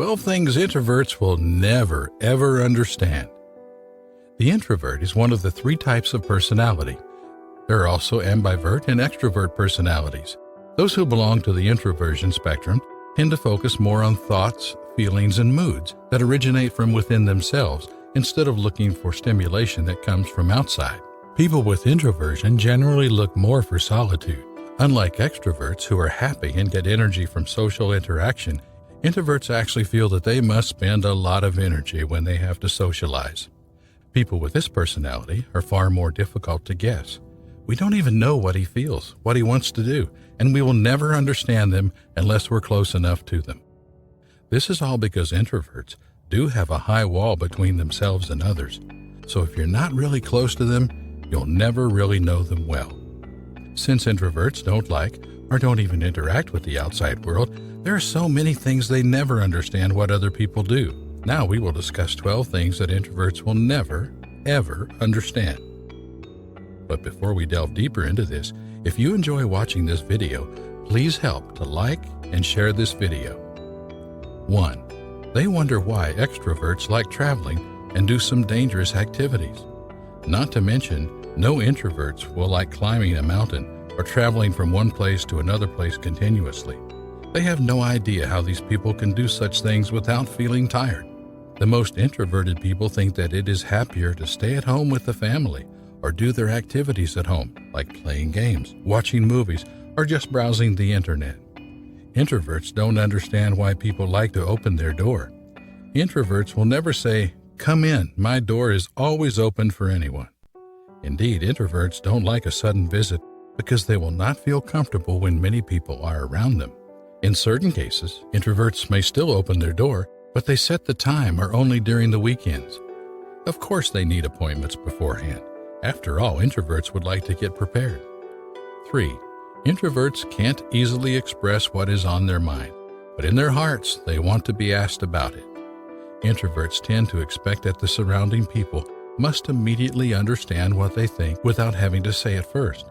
12 things introverts will never, ever understand. The introvert is one of the 3 types of personality. There are also ambivert and extrovert personalities. Those who belong to the introversion spectrum tend to focus more on thoughts, feelings, and moods that originate from within themselves instead of looking for stimulation that comes from outside. People with introversion generally look more for solitude. Unlike extroverts who are happy and get energy from social interaction, introverts actually feel that they must spend a lot of energy when they have to socialize. People with this personality are far more difficult to guess. We don't even know what he feels, what he wants to do, and we will never understand them unless we're close enough to them. This is all because introverts do have a high wall between themselves and others, so if you're not really close to them, you'll never really know them well. Since introverts don't like or don't even interact with the outside world, there are so many things they never understand what other people do. Now we will discuss 12 things that introverts will never, ever understand. But before we delve deeper into this, if you enjoy watching this video, please help to like and share this video. 1. They wonder why extroverts like traveling and do some dangerous activities. Not to mention, no introverts will like climbing a mountain or traveling from one place to another place continuously. They have no idea how these people can do such things without feeling tired. The most introverted people think that it is happier to stay at home with the family or do their activities at home, like playing games, watching movies, or just browsing the internet. Introverts don't understand why people like to open their door. Introverts will never say, "Come in, my door is always open for anyone." Indeed, introverts don't like a sudden visit because they will not feel comfortable when many people are around them. In certain cases, introverts may still open their door, but they set the time or only during the weekends. Of course they need appointments beforehand. After all, introverts would like to get prepared. 3. Introverts can't easily express what is on their mind, but in their hearts they want to be asked about it. Introverts tend to expect that the surrounding people must immediately understand what they think without having to say it first.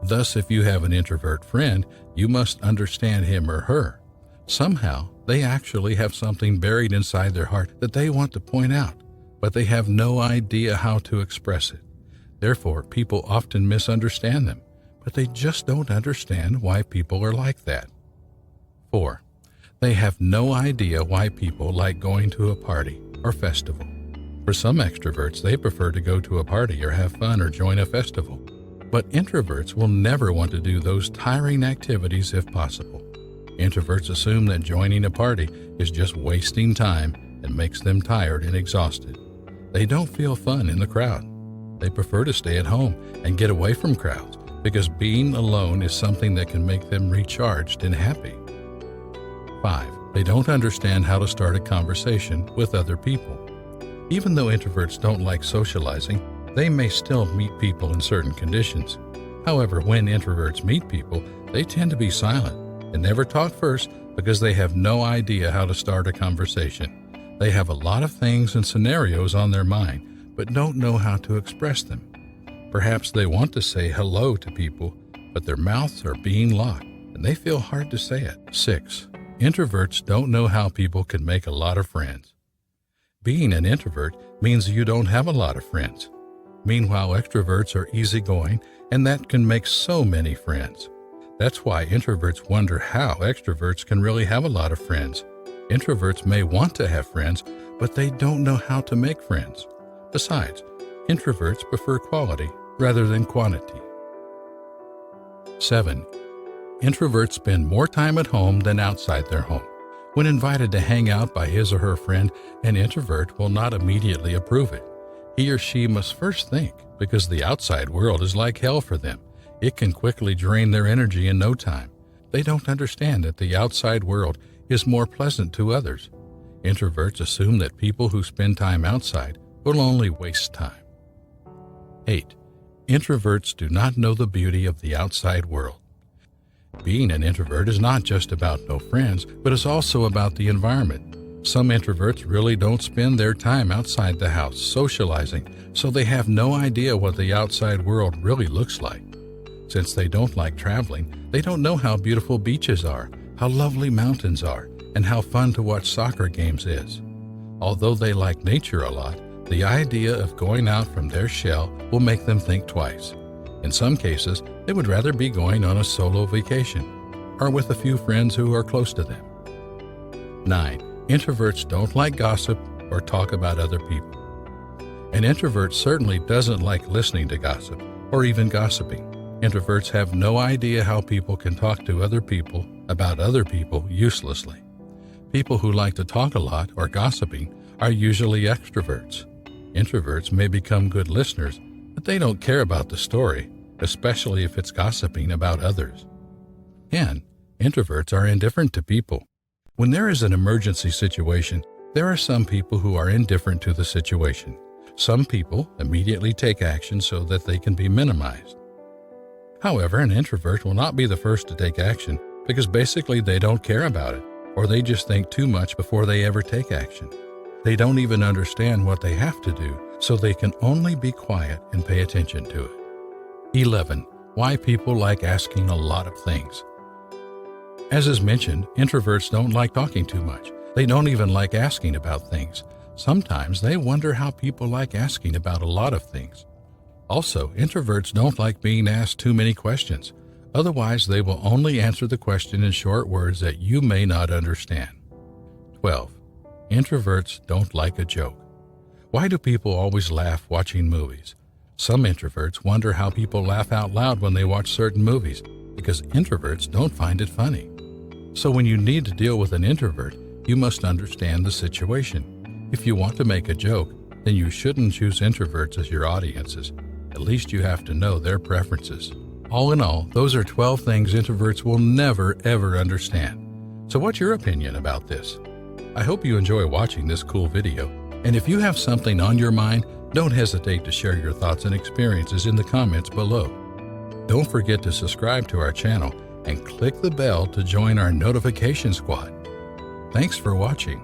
Thus, if you have an introvert friend, you must understand him or her. Somehow, they actually have something buried inside their heart that they want to point out, but they have no idea how to express it. Therefore, people often misunderstand them, but they just don't understand why people are like that. 4. They have no idea why people like going to a party or festival. For some extroverts, they prefer to go to a party or have fun or join a festival. But introverts will never want to do those tiring activities if possible. Introverts assume that joining a party is just wasting time and makes them tired and exhausted. They don't feel fun in the crowd. They prefer to stay at home and get away from crowds because being alone is something that can make them recharged and happy. 5. They don't understand how to start a conversation with other people. Even though introverts don't like socializing, they may still meet people in certain conditions. However, when introverts meet people, they tend to be silent and never talk first because they have no idea how to start a conversation. They have a lot of things and scenarios on their mind, but don't know how to express them. Perhaps they want to say hello to people, but their mouths are being locked and they feel hard to say it. 6. Introverts don't know how people can make a lot of friends. Being an introvert means you don't have a lot of friends. Meanwhile, extroverts are easygoing, and that can make so many friends. That's why introverts wonder how extroverts can really have a lot of friends. Introverts may want to have friends, but they don't know how to make friends. Besides, introverts prefer quality rather than quantity. 7. Introverts spend more time at home than outside their home. When invited to hang out by his or her friend, an introvert will not immediately approve it. He or she must first think, because the outside world is like hell for them. It can quickly drain their energy in no time. They don't understand that the outside world is more pleasant to others. Introverts assume that people who spend time outside will only waste time. 8. Introverts do not know the beauty of the outside world. Being an introvert is not just about no friends, but it's also about the environment. Some introverts really don't spend their time outside the house socializing, so they have no idea what the outside world really looks like. Since they don't like traveling, they don't know how beautiful beaches are, how lovely mountains are, and how fun to watch soccer games is. Although they like nature a lot, the idea of going out from their shell will make them think twice. In some cases, they would rather be going on a solo vacation or with a few friends who are close to them. 9. Introverts don't like gossip or talk about other people. An introvert certainly doesn't like listening to gossip or even gossiping. Introverts have no idea how people can talk to other people about other people uselessly. People who like to talk a lot or gossiping are usually extroverts. Introverts may become good listeners, but they don't care about the story, especially if it's gossiping about others. 10. Introverts are indifferent to people. When there is an emergency situation, there are some people who are indifferent to the situation. Some people immediately take action so that they can be minimized. However, an introvert will not be the first to take action because basically they don't care about it, or they just think too much before they ever take action. They don't even understand what they have to do, so they can only be quiet and pay attention to it. 11. Why people like asking a lot of things. As is mentioned, introverts don't like talking too much. They don't even like asking about things. Sometimes they wonder how people like asking about a lot of things. Also, introverts don't like being asked too many questions. Otherwise, they will only answer the question in short words that you may not understand. 12. Introverts don't like a joke. Why do people always laugh watching movies? Some introverts wonder how people laugh out loud when they watch certain movies because introverts don't find it funny. So when you need to deal with an introvert, you must understand the situation. If you want to make a joke, then you shouldn't choose introverts as your audiences. At least you have to know their preferences. All in all, those are 12 things introverts will never, ever understand. So what's your opinion about this? I hope you enjoy watching this cool video. And if you have something on your mind, don't hesitate to share your thoughts and experiences in the comments below. Don't forget to subscribe to our channel and click the bell to join our notification squad. Thanks for watching.